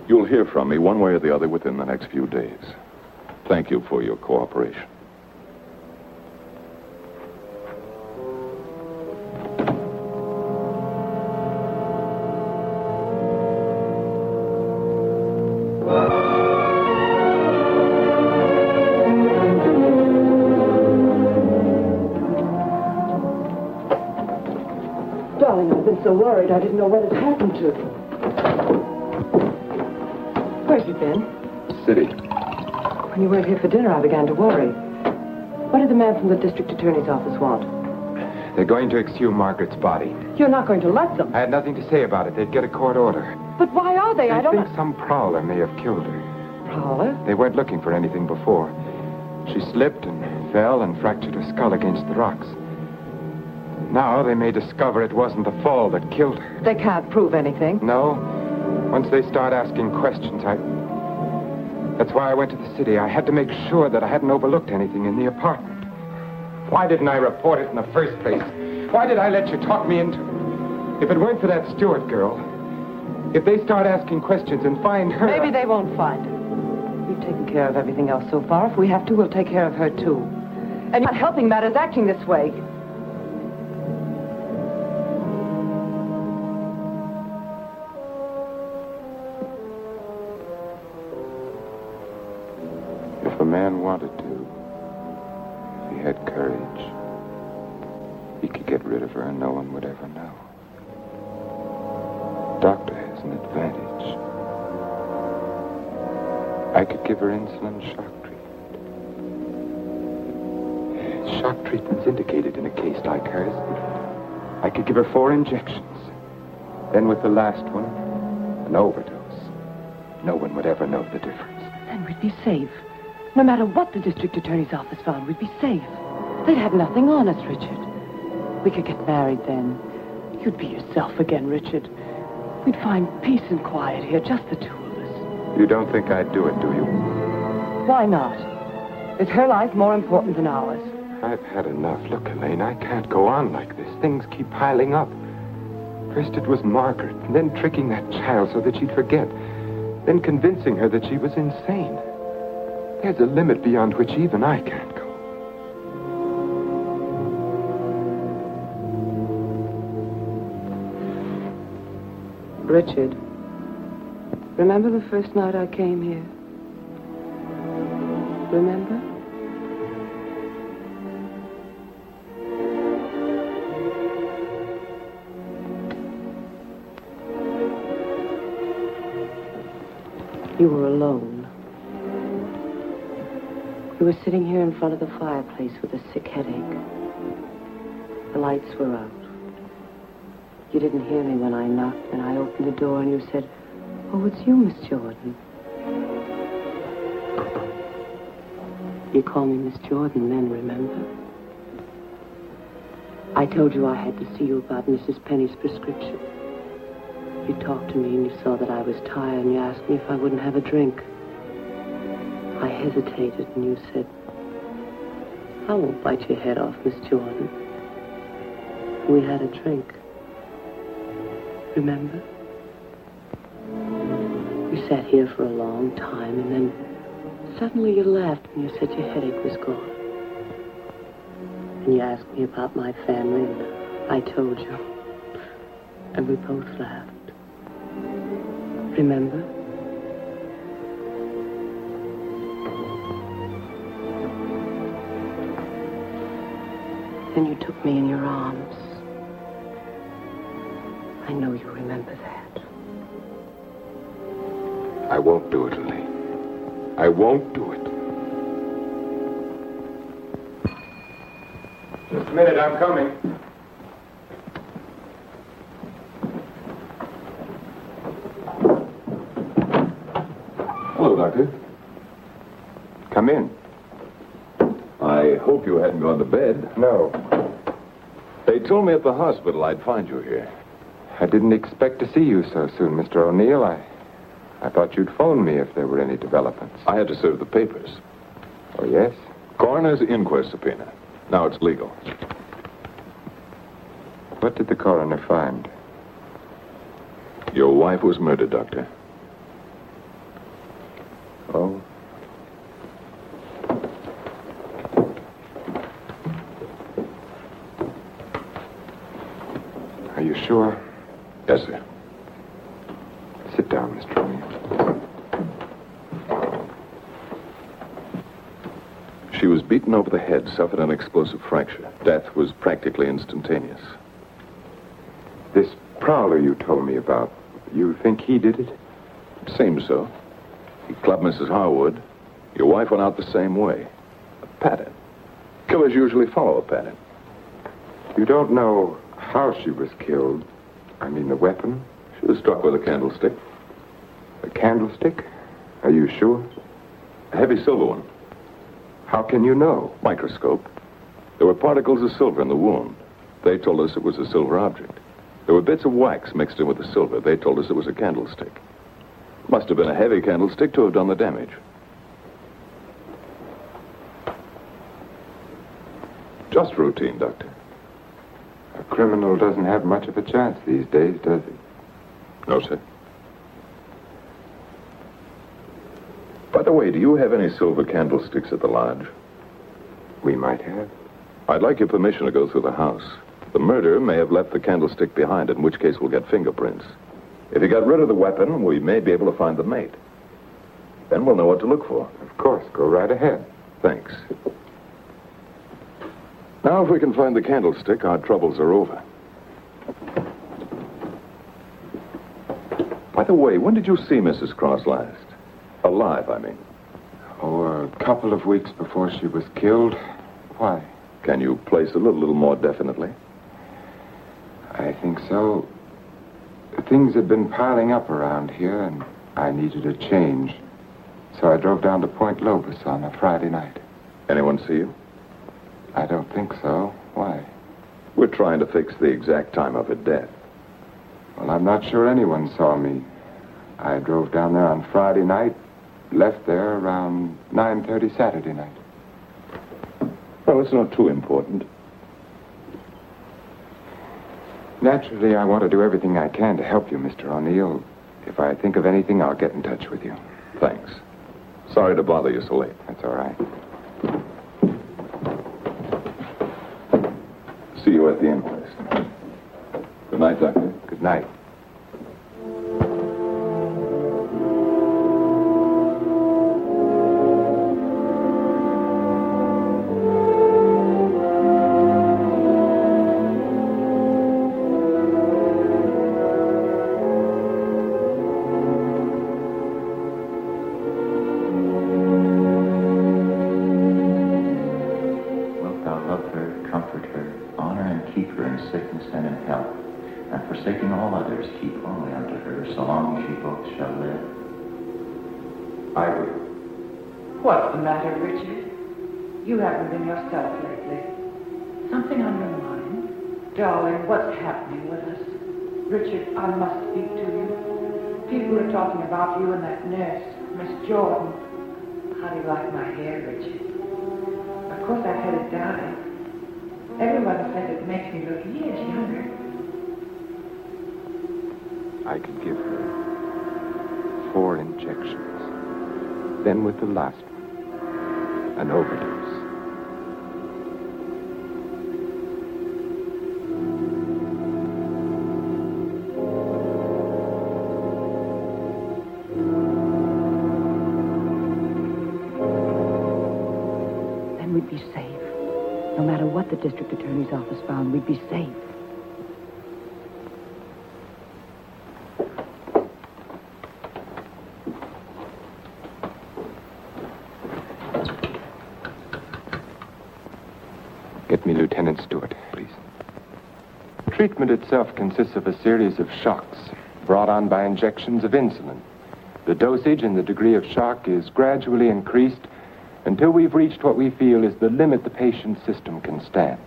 You'll hear from me one way or the other within the next few days. Thank you for your cooperation. Darling, I've been so worried I didn't know what had happened to you. Where's you been? City. When you weren't here for dinner, I began to worry. What did the man from the district attorney's office want? They're going to exhume Margaret's body. You're not going to let them. I had nothing to say about it. They'd get a court order. But why are they? I don't think some prowler may have killed her. Prowler? They weren't looking for anything before. She slipped and fell and fractured her skull against the rocks. Now they may discover it wasn't the fall that killed her. They can't prove anything. No. Once they start asking questions, That's why I went to the city. I had to make sure that I hadn't overlooked anything in the apartment. Why didn't I report it in the first place? Why did I let you talk me into it? If it weren't for that Stewart girl, if they start asking questions and find her... Maybe they won't find her. We've taken care of everything else so far. If we have to, we'll take care of her, too. And you're not helping matters acting this way. If a man wanted to, if he had courage, he could get rid of her and no one would ever know. Doctor has an advantage. I could give her insulin shock treatment. Shock treatment's indicated in a case like hers. I could give her 4 injections. Then with the last one, an overdose. No one would ever know the difference. Then we'd be safe. No matter what the district attorney's office found, we'd be safe. They'd have nothing on us, Richard. We could get married then. You'd be yourself again, Richard. We'd find peace and quiet here, just the two of us. You don't think I'd do it, do you? Why not? Is her life more important than ours? I've had enough. Look, Elaine, I can't go on like this. Things keep piling up. First it was Margaret, and then tricking that child so that she'd forget. Then convincing her that she was insane. There's a limit beyond which even I can't go. Richard, remember the first night I came here? Remember? You were alone. You were sitting here in front of the fireplace with a sick headache. The lights were out. You didn't hear me when I knocked, and I opened the door and you said, "Oh, it's you, Miss Jordan." You called me Miss Jordan then, remember? I told you I had to see you about Mrs. Penny's prescription. You talked to me and you saw that I was tired and you asked me if I wouldn't have a drink. I hesitated and you said, "I won't bite your head off, Miss Jordan." We had a drink. Remember? You sat here for a long time and then suddenly you laughed and you said your headache was gone. And you asked me about my family and I told you. And we both laughed. Remember? Then you took me in your arms. I know you remember that. I won't do it, Lily. I won't do it. Just a minute, I'm coming. Hello, Doctor. Come in. I hope you hadn't gone to bed. No, They told me at the hospital I'd find you here. I didn't expect to see you so soon, Mr. O'Neill. I thought you'd phone me if there were any developments. I had to serve the papers. Oh, yes? Coroner's inquest subpoena. Now it's legal. What did the coroner find? Your wife was murdered, Doctor. Oh? Are you sure? Yes, sir. Sit down, Mr. O'Neill. She was beaten over the head, suffered an explosive fracture. Death was practically instantaneous. This prowler you told me about, you think he did it? Seems so. He clubbed Mrs. Harwood. Your wife went out the same way. A pattern. Killers usually follow a pattern. You don't know how she was killed? I mean, the weapon? She was struck with a candlestick. A candlestick? Are you sure? A heavy silver one. How can you know? Microscope. There were particles of silver in the wound. They told us it was a silver object. There were bits of wax mixed in with the silver. They told us it was a candlestick. Must have been a heavy candlestick to have done the damage. Just routine, Doctor. A criminal doesn't have much of a chance these days, does he? No, sir. By the way, do you have any silver candlesticks at the lodge? We might have. I'd like your permission to go through the house. The murderer may have left the candlestick behind, in which case we'll get fingerprints. If he got rid of the weapon, we may be able to find the mate. Then we'll know what to look for. Of course, go right ahead. Thanks. Now, if we can find the candlestick, our troubles are over. By the way, when did you see Mrs. Cross last? Alive, I mean. Oh, a couple of weeks before she was killed. Why? Can you place it a little more definitely? I think so. Things had been piling up around here, and I needed a change. So I drove down to Point Lobos on a Friday night. Anyone see you? I don't think so. Why? We're trying to fix the exact time of her death. Well, I'm not sure anyone saw me. I drove down there on Friday night, left there around 9:30 Saturday night. Well, it's not too important. Naturally, I want to do everything I can to help you, Mr. O'Neill. If I think of anything, I'll get in touch with you. Thanks. Sorry to bother you so late. That's all right. See you at the inquest. Good night, Doctor. Good night. with her, comfort her, honor and keep her in sickness and in health, and forsaking all others, keep only unto her, so long as ye both shall live. I will. What's the matter, Richard? You haven't been yourself lately. Something on your mind? Darling, what's happening with us? Richard, I must speak to you. People are talking about you and that nurse, Miss Jordan. How do you like my hair, Richard? Of course, I've had it dyed. Everyone says it makes me look years younger. I could give her 4 injections. Then with the last one, an overdose. Then we'd be safe. No matter what the district attorney's office found, we'd be safe. Get me Lieutenant Stewart, please. Treatment itself consists of a series of shocks brought on by injections of insulin. The dosage and the degree of shock is gradually increased until we've reached what we feel is the limit the patient's system can stand.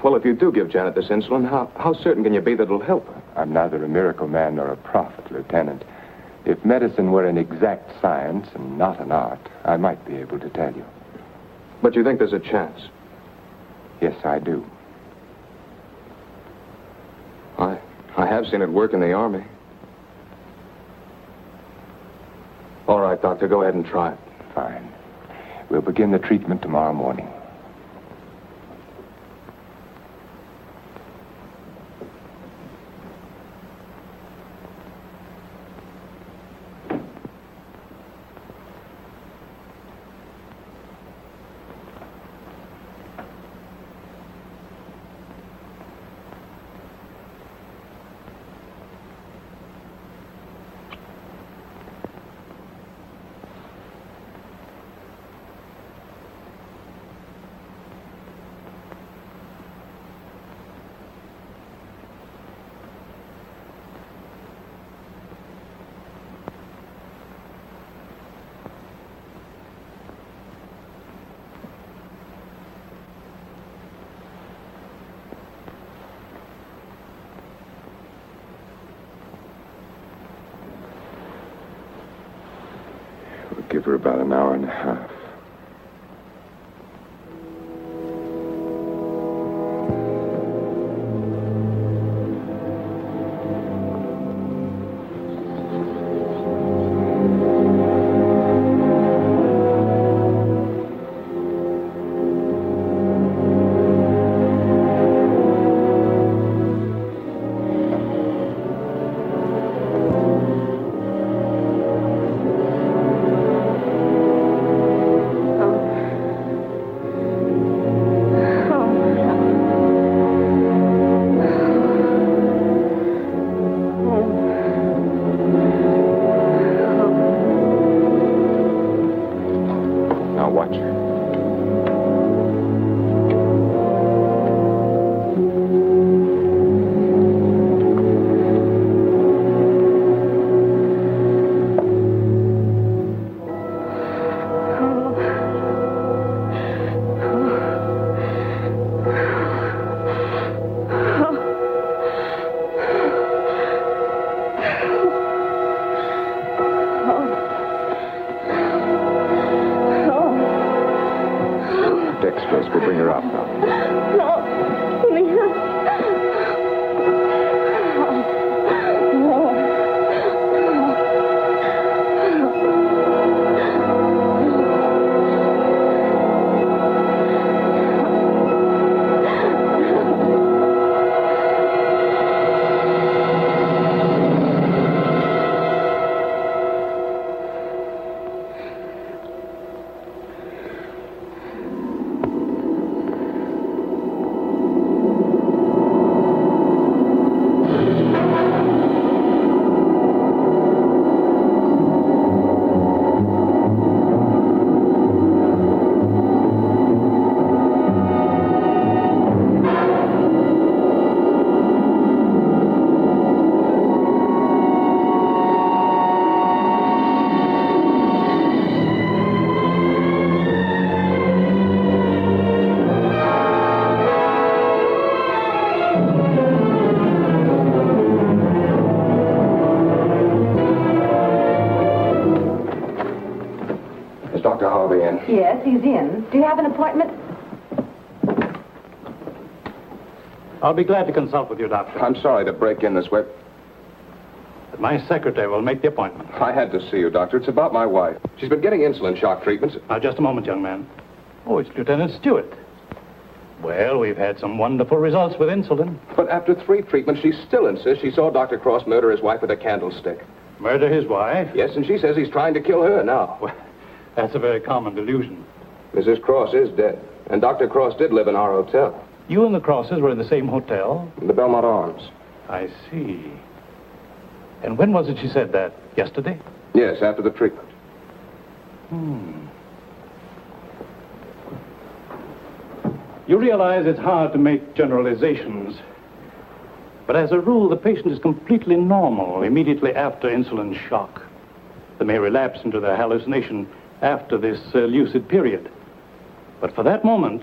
Well, if you do give Janet this insulin, how certain can you be that it'll help her? I'm neither a miracle man nor a prophet, Lieutenant. If medicine were an exact science and not an art, I might be able to tell you. But you think there's a chance? Yes, I do. I have seen it work in the Army. All right, Doctor, go ahead and try it. Fine. We'll begin the treatment tomorrow morning. Give her about an hour and a half. Dextrose will bring her up now. No, Leah. he's in. Do you have an appointment? I'll be glad to consult with you, Doctor. I'm sorry to break in this way. But my secretary will make the appointment. I had to see you, Doctor. It's about my wife. She's been getting insulin shock treatments. Now, just a moment, young man. Oh, it's Lieutenant Stewart. Well, we've had some wonderful results with insulin. But after 3 treatments, she still insists she saw Dr. Cross murder his wife with a candlestick. Murder his wife? Yes, and she says he's trying to kill her now. Well, that's a very common delusion. Mrs. Cross is dead, and Dr. Cross did live in our hotel. You and the Crosses were in the same hotel? In the Belmont Arms. I see. And when was it she said that? Yesterday? Yes, after the treatment. You realize it's hard to make generalizations. But as a rule, the patient is completely normal immediately after insulin shock. They may relapse into their hallucination after this lucid period. But for that moment,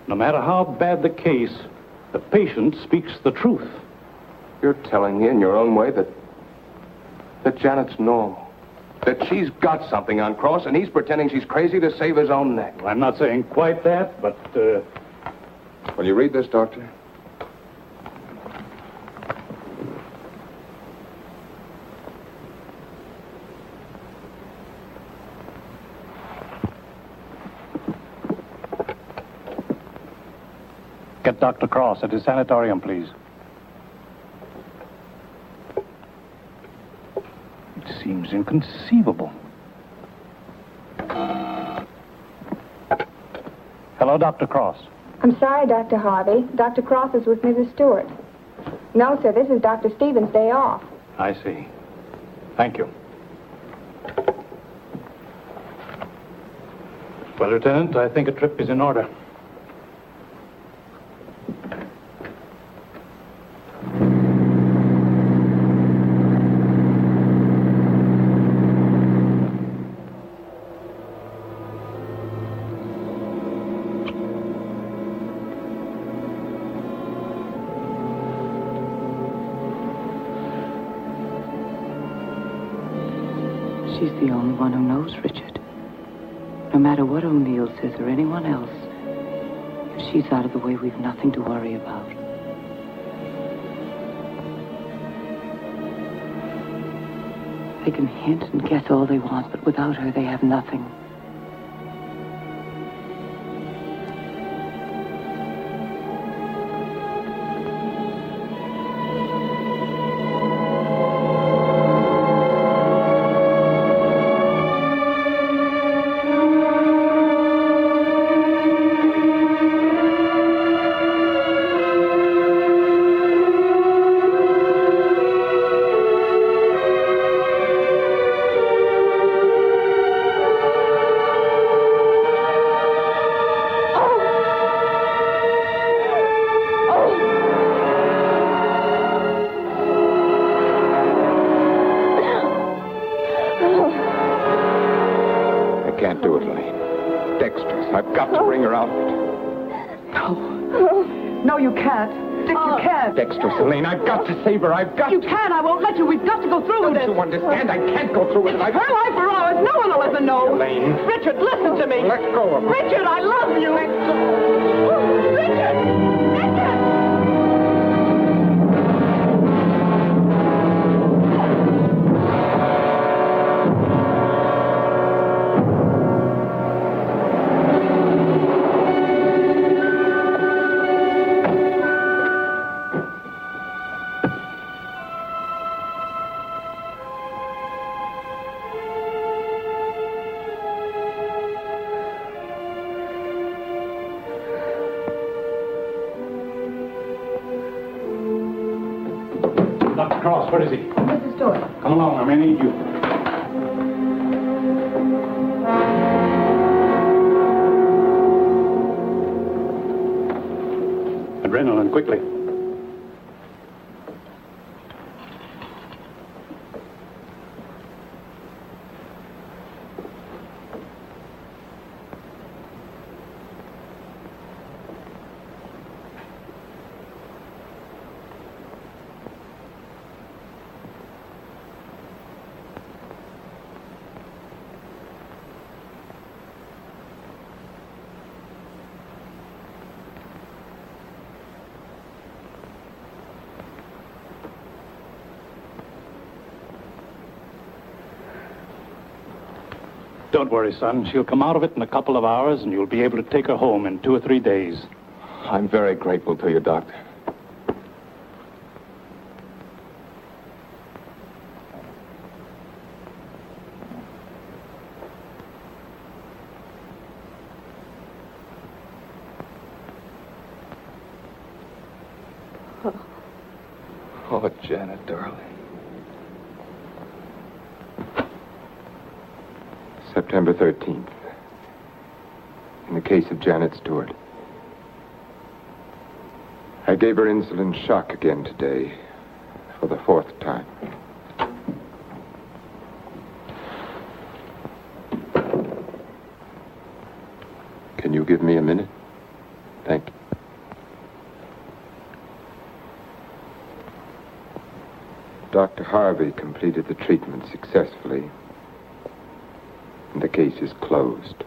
no matter how bad the case, the patient speaks the truth. You're telling me in your own way that Janet's normal. That she's got something on Cross, and he's pretending she's crazy to save his own neck. Well, I'm not saying quite that, but, Will you read this, Doctor? Get Dr. Cross at his sanatorium, please. It seems inconceivable. Hello, Dr. Cross. I'm sorry, Dr. Harvey. Dr. Cross is with Mrs. Stewart. No, sir, this is Dr. Stevens' day off. I see. Thank you. Well, Lieutenant, I think a trip is in order. She's the only one who knows Richard. No matter what O'Neill says or anyone else, if she's out of the way, we've nothing to worry about. They can hint and guess all they want, but without her, they have nothing. No, you can't. Dick, you can't. Dexter, Elaine, I've got to save her. I've got You can't. I won't let you. We've got to go through with this. Don't you understand? I can't go through with it. Her life or ours. No one will ever know. Elaine. Richard, listen to me. Let go of me. Richard, I love you. Richard! Richard! Dr. Cross, where is he? Mrs. Stewart. Come along, I may need you. Adrenaline, quickly. Don't worry, son. She'll come out of it in a couple of hours, and you'll be able to take her home in 2 or 3 days. I'm very grateful to you, Doctor. Oh, Janet, darling. September 13th. In the case of Janet Stewart. I gave her insulin shock again today, for the 4th time. Can you give me a minute? Thank you. Dr. Harvey completed the treatment successfully, and the case is closed.